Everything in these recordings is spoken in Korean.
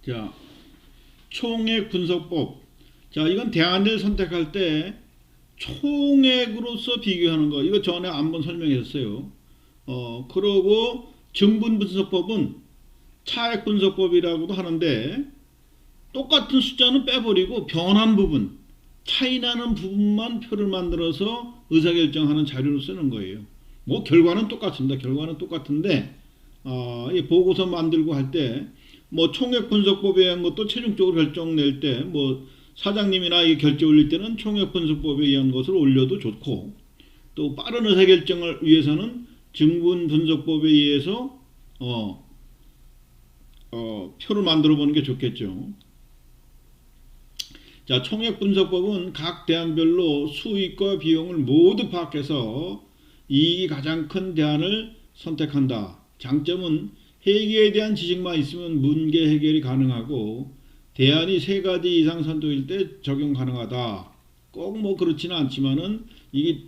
자, 총액 분석법. 자, 이건 대안을 선택할 때 총액으로서 비교하는 거. 이거 전에 한번 설명했어요. 그러고 증분 분석법은 차액 분석법이라고도 하는데 똑같은 숫자는 빼버리고 변한 부분, 차이 나는 부분만 표를 만들어서 의사결정하는 자료로 쓰는 거예요. 뭐 결과는 똑같습니다. 결과는 똑같은데 이 보고서 만들고 할 때 뭐 총액 분석법에 의한 것도 최종적으로 결정 낼 때 뭐 사장님이나 이 결제 올릴 때는 총액 분석법에 의한 것을 올려도 좋고 또 빠른 의사결정을 위해서는 증분 분석법에 의해서 표를 만들어 보는 게 좋겠죠. 자, 총액 분석법은 각 대안별로 수익과 비용을 모두 파악해서 이익이 가장 큰 대안을 선택한다. 장점은 회계에 대한 지식만 있으면 문제 해결이 가능하고 대안이 3가지 이상 선택일 때 적용 가능하다. 꼭 뭐 그렇지는 않지만은 이게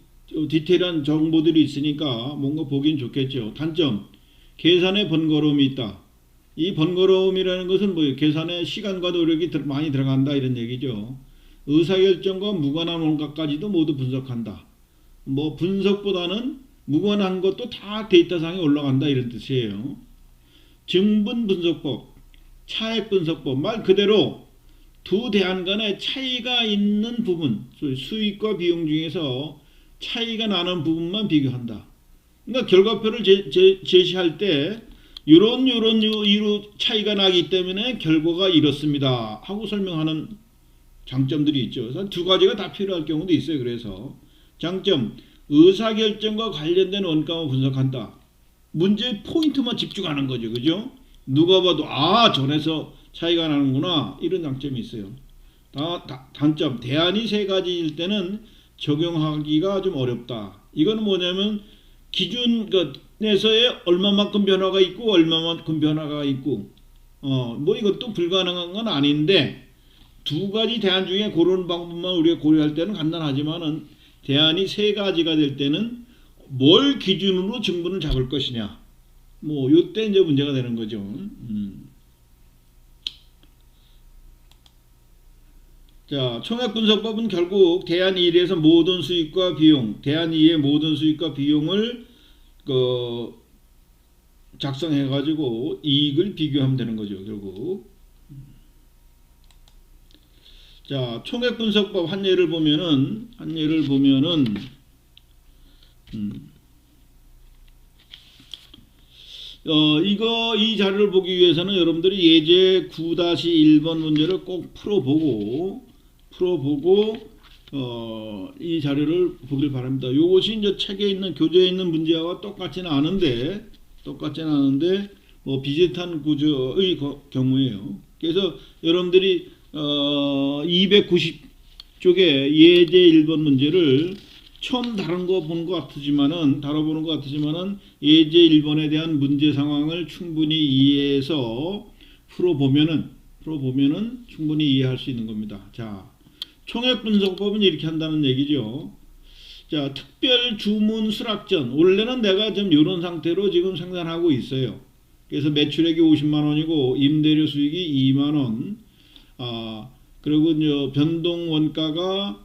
디테일한 정보들이 있으니까 뭔가 보긴 좋겠죠. 단점, 계산에 번거로움이 있다. 이 번거로움이라는 것은 뭐 계산에 시간과 노력이 많이 들어간다 이런 얘기죠. 의사결정과 무관한 원가까지도 모두 분석한다. 뭐 분석보다는 무관한 것도 다 데이터상에 올라간다 이런 뜻이에요. 증분 분석법, 차액 분석법, 말 그대로 두 대안 간에 차이가 있는 부분, 수익과 비용 중에서 차이가 나는 부분만 비교한다. 그러니까 결과표를 제시할 때 이런 이유로 차이가 나기 때문에 결과가 이렇습니다 하고 설명하는 장점들이 있죠. 그래서 두 가지가 다 필요할 경우도 있어요. 그래서 장점, 의사결정과 관련된 원가만 분석한다. 문제의 포인트만 집중하는 거죠. 그죠? 누가 봐도 전에서 차이가 나는구나 이런 장점이 있어요. 단점, 대안이 3가지일 때는 적용하기가 좀 어렵다. 이건 뭐냐면 기준에서의 얼마만큼 변화가 있고 얼마만큼 변화가 있고 뭐 이것도 불가능한 건 아닌데 2가지 대안 중에 고르는 방법만 우리가 고려할 때는 간단하지만은 대안이 3가지가 될 때는 뭘 기준으로 증분을 잡을 것이냐 뭐 요때 이제 문제가 되는 거죠. 자, 총액 분석법은 결국 대안 1에서 모든 수익과 비용, 대안 2의 모든 수익과 비용을 작성해 가지고 이익을 비교하면 되는 거죠. 결국. 자, 총액 분석법 한 예를 보면은 이 자료를 보기 위해서는 여러분들이 예제 9-1번 문제를 꼭 풀어보고 이 자료를 보길 바랍니다. 요것이 이제 책에 있는 교재에 있는 문제와 똑같지는 않은데 뭐 비슷한 구조의 경우에요. 그래서 여러분들이 290쪽에 예제 1번 문제를 처음 다뤄보는 것 같지만은 예제 1번에 대한 문제 상황을 충분히 이해해서 풀어보면은 충분히 이해할 수 있는 겁니다. 자, 총액 분석법은 이렇게 한다는 얘기죠. 자, 특별 주문 수락전. 원래는 내가 지금 이런 상태로 지금 생산하고 있어요. 그래서 매출액이 50만 원이고 임대료 수익이 2만 원. 그리고 이제 변동 원가가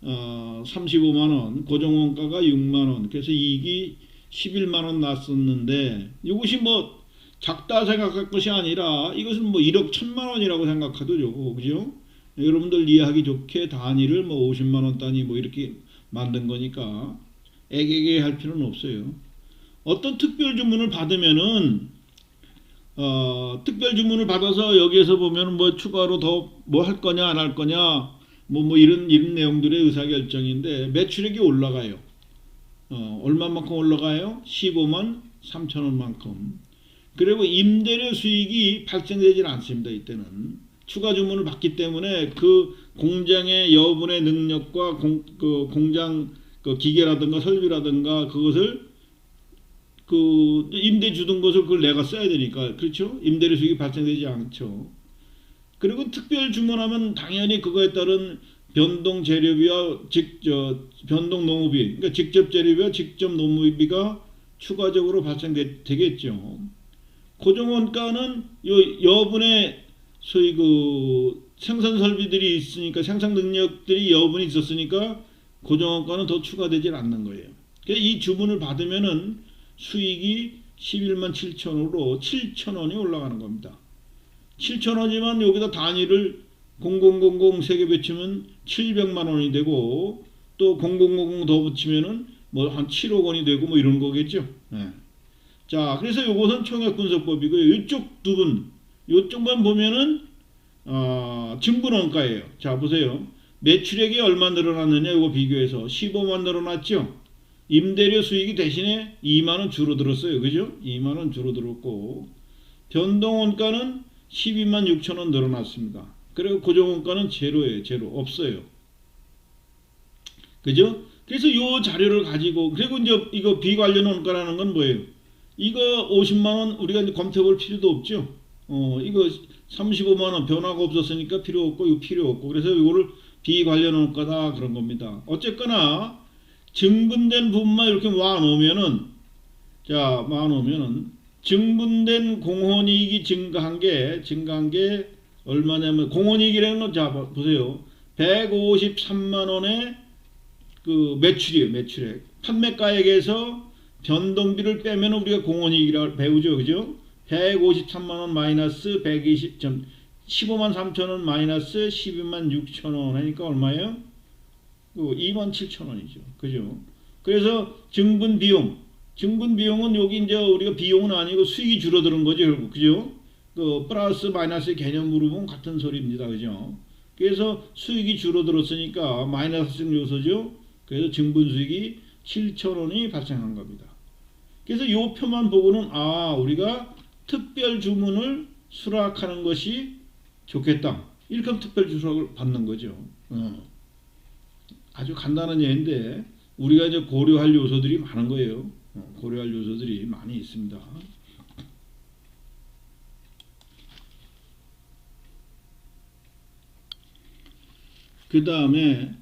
35만 원, 고정 원가가 6만 원. 그래서 이익이 11만 원 났었는데 이것이 뭐 작다 생각할 것이 아니라 이것은 뭐 1억 1천만 원이라고 생각해도 좋고, 그죠? 여러분들 이해하기 좋게 단위를 뭐 50만 원 단위 뭐 이렇게 만든 거니까 애개개 할 필요는 없어요. 어떤 특별 주문을 받으면은 특별 주문을 받아서 여기에서 보면 뭐 추가로 더 뭐 할 거냐 안 할 거냐 뭐 이런 내용들의 의사결정인데 매출액이 올라가요. 얼마만큼 올라가요? 15만 3천 원만큼. 그리고 임대료 수익이 발생되질 않습니다. 이때는 추가 주문을 받기 때문에 그 공장의 여분의 능력과 공장 기계라든가 설비라든가 그것을 임대 주던 것을 그걸 내가 써야 되니까, 그렇죠? 임대료 수익이 발생되지 않죠. 그리고 특별 주문하면 당연히 그거에 따른 변동 재료비와 변동 노무비, 그러니까 직접 재료비와 직접 노무비가 추가적으로 발생되겠죠. 고정 원가는 여분의 소위 그 생산 설비들이 있으니까 생산 능력들이 여분이 있었으니까 고정원가는 더 추가되질 않는 거예요. 그래서 이 주문을 받으면은 수익이 11만 7천으로 7천원이 올라가는 겁니다. 7천원이지만 여기다 단위를 0000 3개 붙이면 700만 원이 되고 또 0000 더 붙이면은 뭐 한 7억 원이 되고 뭐 이런 거겠죠. 네. 자, 그래서 요것은 총액분석법이고요. 이쪽 두 분, 이쪽만 보면은 증분원가예요. 자, 보세요. 매출액이 얼마 늘어났느냐 이거 비교해서 15만 늘어났죠. 임대료 수익이 대신에 2만 원 줄어들었어요. 그죠? 2만 원 줄어들었고 변동원가는 12만 6천 원 늘어났습니다. 그리고 고정원가는 제로예요. 제로. 없어요. 그죠? 그래서 요 자료를 가지고 그리고 이제 이거 비관련 원가라는 건 뭐예요? 이거 50만 원 우리가 이제 검토해 볼 필요도 없죠. 이거 35만 원 변화가 없었으니까 필요 없고 이거 필요 없고 그래서 이거를 비관련 원가다 그런 겁니다. 어쨌거나 증분된 부분만 이렇게 모아놓으면은 자 모아놓으면은 증분된 공헌이익이 증가한 게 얼마냐면 공헌이익이라는 건 자 보세요. 153만 원의 그 매출이에요. 매출액. 판매가액에서 변동비를 빼면 우리가 공헌이익이라고 배우죠. 그죠? 153만 원 마이너스 15만 3천 원 마이너스 12만 6천 원 하니까 얼마예요? 2만 7천 원이죠. 그죠? 그래서 증분 비용은 여기 이제 우리가 비용은 아니고 수익이 줄어드는 거죠. 결국. 그죠? 그 플러스 마이너스 개념으로 보면 같은 소리입니다. 그죠? 그래서 수익이 줄어들었으니까 마이너스적 요소죠. 그래서 증분 수익이 7천 원이 발생한 겁니다. 그래서 이 표만 보고는 우리가 특별 주문을 수락하는 것이 좋겠다. 이렇게 하면 특별 수락을 받는 거죠. 아주 간단한 예인데 우리가 이제 고려할 요소들이 많은 거예요. 고려할 요소들이 많이 있습니다. 그 다음에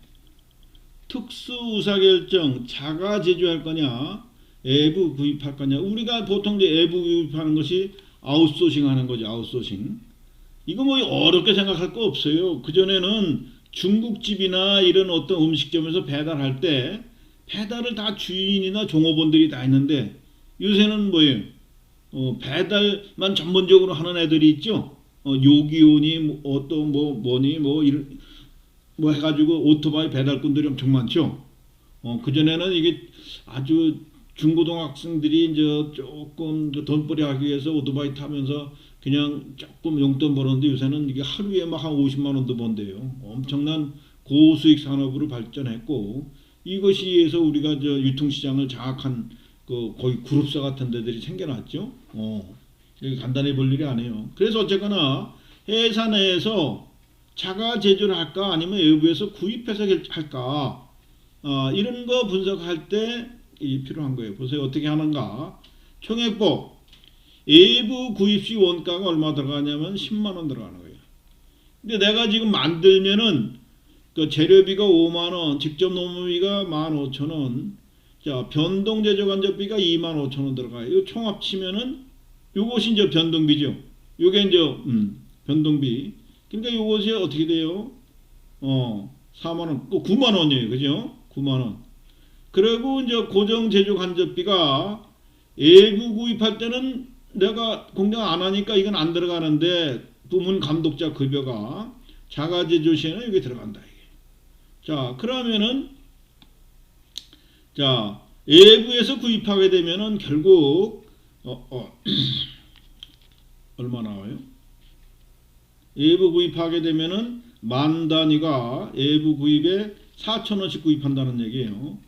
특수 의사결정 자가 제조할 거냐 외부 구입할 거냐. 우리가 보통 이제 외부 구입하는 것이 아웃소싱 하는 거죠. 아웃소싱. 이거 뭐 어렵게 생각할 거 없어요. 그전에는 중국집이나 이런 어떤 음식점에서 배달할 때 배달을 다 주인이나 종업원들이 다 했는데 요새는 뭐예요? 배달만 전문적으로 하는 애들이 있죠. 요기요니 어떤 뭐니 이런 뭐 해가지고 오토바이 배달꾼들이 엄청 많죠. 그전에는 이게 아주 중고등학생들이 이제 조금 돈벌이 하기 위해서 오토바이 타면서 그냥 조금 용돈 벌었는데 요새는 이게 하루에 막 한 50만 원도 번대요. 엄청난 고수익 산업으로 발전했고 이것이 의해서 우리가 저 유통시장을 장악한 그 거의 그룹사 같은 데들이 생겨났죠. 이게 간단히 볼 일이 아니에요. 그래서 어쨌거나 회사 내에서 자가 제조를 할까 아니면 외부에서 구입해서 할까 이런 거 분석할 때 필요한 거예요. 보세요. 어떻게 하는가. 총액법 외부 구입 시 원가가 얼마 들어가냐면 10만 원 들어가는 거예요. 근데 내가 지금 만들면은 그 재료비가 5만 원, 직접 노무비가 15,000원, 자 변동 제조 간접비가 25,000원 들어가요. 이거 총 합치면은 요것이 이제 변동비죠. 요게 이제 변동비. 그러니까 요것이 어떻게 돼요? 4만 원, 9만 원이에요. 그죠? 9만 원. 그리고 이제 고정 제조 간접비가 외부 구입할 때는 내가 공장 안 하니까 이건 안 들어가는데 부문 감독자 급여가 자가 제조 시에는 여기 들어간다 이게. 자, 그러면은 자, 외부에서 구입하게 되면은 결국 얼마 나와요? 외부 구입하게 되면은 만 단위가 외부 구입에 4,000원씩 구입한다는 얘기예요.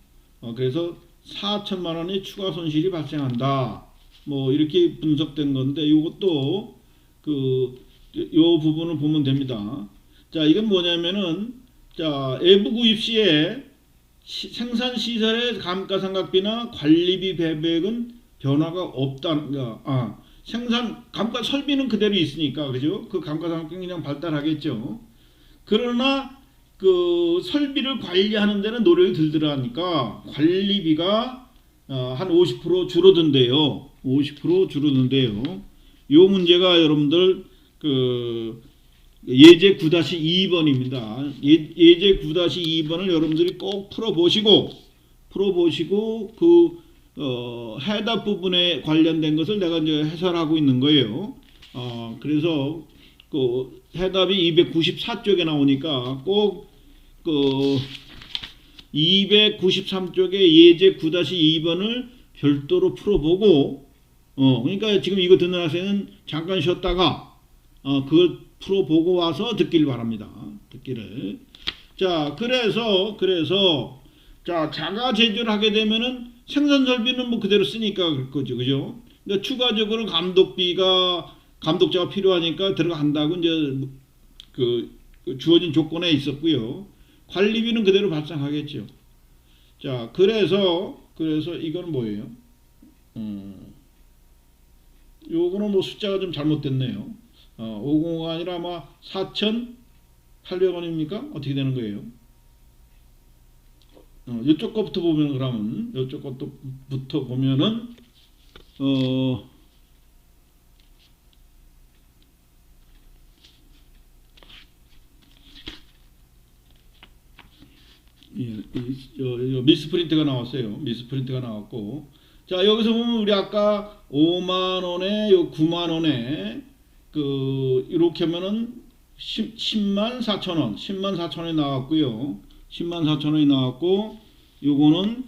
그래서 4천만 원의 추가 손실이 발생한다. 뭐 이렇게 분석된 건데 이것도 요 부분을 보면 됩니다. 자, 이건 뭐냐면은 자, 외부 구입 시에 생산 시설의 감가상각비나 관리비 배분액은 변화가 없다는 거. 생산 감가 설비는 그대로 있으니까 그죠? 그 감가상각비는 그냥 발달하겠죠. 그러나 그 설비를 관리하는 데는 노력이 덜 들어가니까 관리비가 한 50% 줄어든대요. 50% 줄어든대요. 요 문제가 여러분들 그 예제 9-2번입니다. 예제 9-2번을 여러분들이 꼭 풀어보시고 해답 부분에 관련된 것을 내가 이제 해설하고 있는 거예요. 그래서 그 해답이 294쪽에 나오니까 꼭 그 293쪽에 예제 9-2번을 별도로 풀어보고 그러니까 지금 이거 듣는 학생은 잠깐 쉬었다가 그걸 풀어보고 와서 듣길 바랍니다. 듣기를. 자, 그래서 자, 자가 제조를 하게 되면은 생산 설비는 뭐 그대로 쓰니까 그거죠. 그죠? 그러니까 추가적으로 감독자가 필요하니까 들어간다고 이제 그 주어진 조건에 있었고요. 관리비는 그대로 발생하겠죠. 자, 그래서 이건 뭐예요? 요거는 뭐 숫자가 좀 잘못됐네요. 505가 아니라 아마 4,800원입니까? 어떻게 되는 거예요? 이쪽 거부터 보면 그러면 이쪽 것부터 보면은 미스프린트가 나왔어요. 미스프린트가 나왔고, 자, 여기서 보면 우리 아까 5만 원에 요 9만 원에 이렇게 하면은 10만 4천 원, 10만 4천 원이 나왔고요. 10만 4천 원이 나왔고, 요거는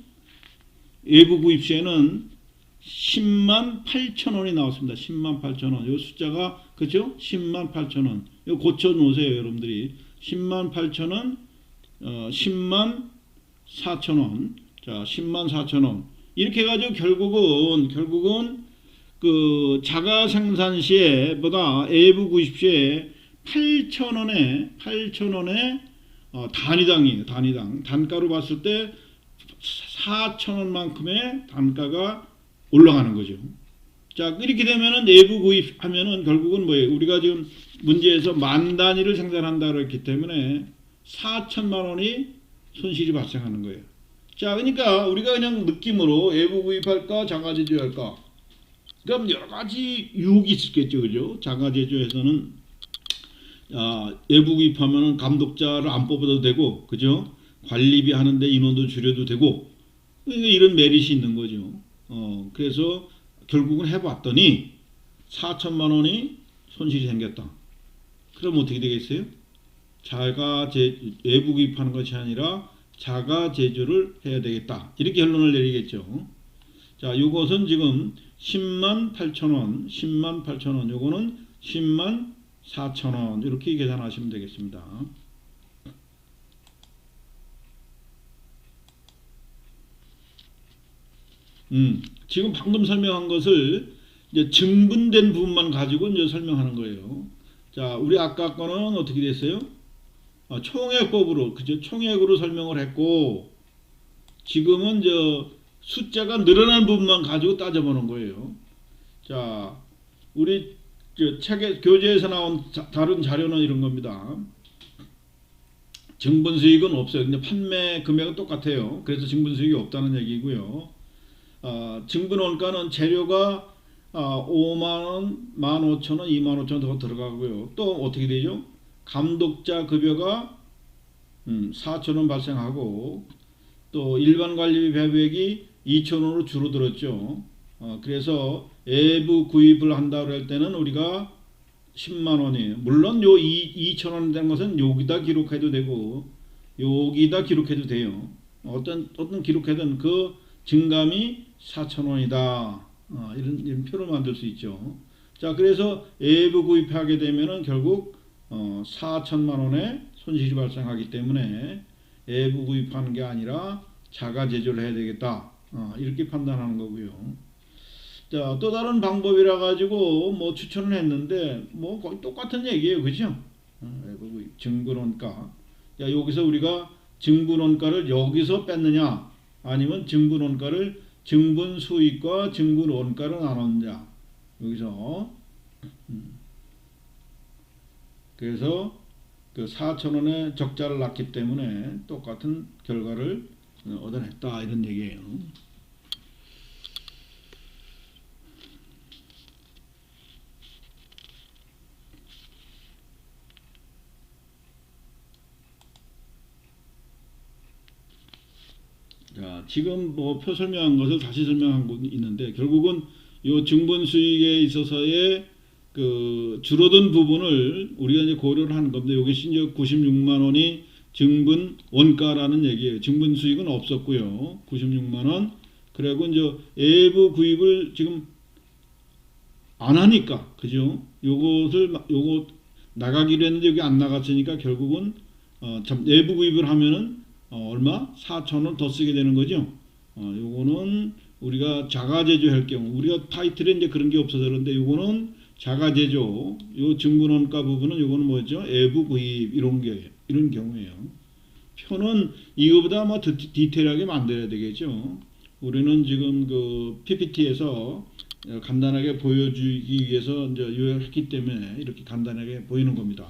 외부 구입 시에는 10만 8천 원이 나왔습니다. 10만 8천 원. 요 숫자가 그죠? 10만 8천 원. 요 고쳐 놓으세요, 여러분들이. 10만 8천 원, 10만 4천 원. 자, 10만 4천 원. 이렇게 해가지고 결국은 그 자가 생산 시에보다 외부 구입 시에 8,000원에 단위당이에요. 단위당. 단가로 봤을 때 4,000원만큼의 단가가 올라가는 거죠. 자, 이렇게 되면은 내부 구입하면은 결국은 뭐예요? 우리가 지금 문제에서 만 단위를 생산한다고 했기 때문에 4천만 원이 손실이 발생하는 거예요. 자, 그러니까 우리가 그냥 느낌으로 외부 구입할까, 자가 제조할까? 그럼 여러 가지 유혹이 있겠죠, 그죠? 자가 제조에서는 외부 구입하면은 감독자를 안 뽑아도 되고, 그죠? 관리비 하는데 인원도 줄여도 되고, 그러니까 이런 메리트 있는 거죠. 그래서 결국은 해봤더니 4천만 원이 손실이 생겼다. 그럼 어떻게 되겠어요? 외부 구입하는 것이 아니라 자가 제조를 해야 되겠다. 이렇게 결론을 내리겠죠. 자, 이것은 지금 10만 8천 원, 10만 8천 원, 요거는 10만 4천 원 이렇게 계산하시면 되겠습니다. 지금 방금 설명한 것을 이제 증분된 부분만 가지고 이제 설명하는 거예요. 자, 우리 아까 거는 어떻게 됐어요? 총액법으로, 그죠? 총액으로 설명을 했고, 지금은 숫자가 늘어난 부분만 가지고 따져보는 거예요. 자, 우리 책에 교재에서 나온 다른 자료는 이런 겁니다. 증분 수익은 없어요. 근데 판매 금액은 똑같아요. 그래서 증분 수익이 없다는 얘기고요. 증분 원가는 재료가 5만원, 15,000원, 25,000원 더 들어가고요. 또 어떻게 되죠? 감독자 급여가 4,000원 발생하고, 또 일반 관리비 배부액이 2,000원으로 줄어들었죠. 그래서 외부 구입을 한다고 할 때는 우리가 10만 원이에요. 물론 요 2,000원 된 것은 여기다 기록해도 되고 여기다 기록해도 돼요. 어떤 기록해든 그 증감이 4,000원이다. 이런 표를 만들 수 있죠. 자, 그래서 외부 구입하게 되면은 결국 4천만 원의 손실이 발생하기 때문에 외부 구입하는 게 아니라 자가 제조를 해야 되겠다. 이렇게 판단하는 거고요. 자, 또 다른 방법이라 가지고 뭐 추천을 했는데 뭐 거의 똑같은 얘기예요. 그죠? 외부 구입, 증분원가. 자, 여기서 우리가 증분원가를 여기서 뺐느냐 아니면 증분원가를 증분 수익과 증분 원가로 나눴느냐. 여기서 그래서 그 4,000원의 적자를 났기 때문에 똑같은 결과를 얻어냈다 이런 얘기예요. 지금 뭐 표 설명한 것을 다시 설명한 곳 있는데 결국은 요 증분 수익에 있어서의 그 줄어든 부분을 우리가 이제 고려를 하는 건데 여기 이제 96만 원이 증분 원가라는 얘기예요. 증분 수익은 없었고요. 96만 원. 그리고 이제 외부 구입을 지금 안 하니까 그죠? 요거 나가기로 했는데 여기 안 나갔으니까 결국은 내부 구입을 하면은 얼마? 4,000원 더 쓰게 되는 거죠. 요거는 우리가 자가 제조할 경우 우리가 타이틀에 이제 그런 게 없어서 그런데 요거는 자가 제조 요 증분원가 부분은 요거는 뭐죠? 외부 구입 이런 경우예요. 표는 이거보다 뭐 디테일하게 만들어야 되겠죠. 우리는 지금 그 PPT에서 간단하게 보여주기 위해서 이제 요약했기 때문에 이렇게 간단하게 보이는 겁니다.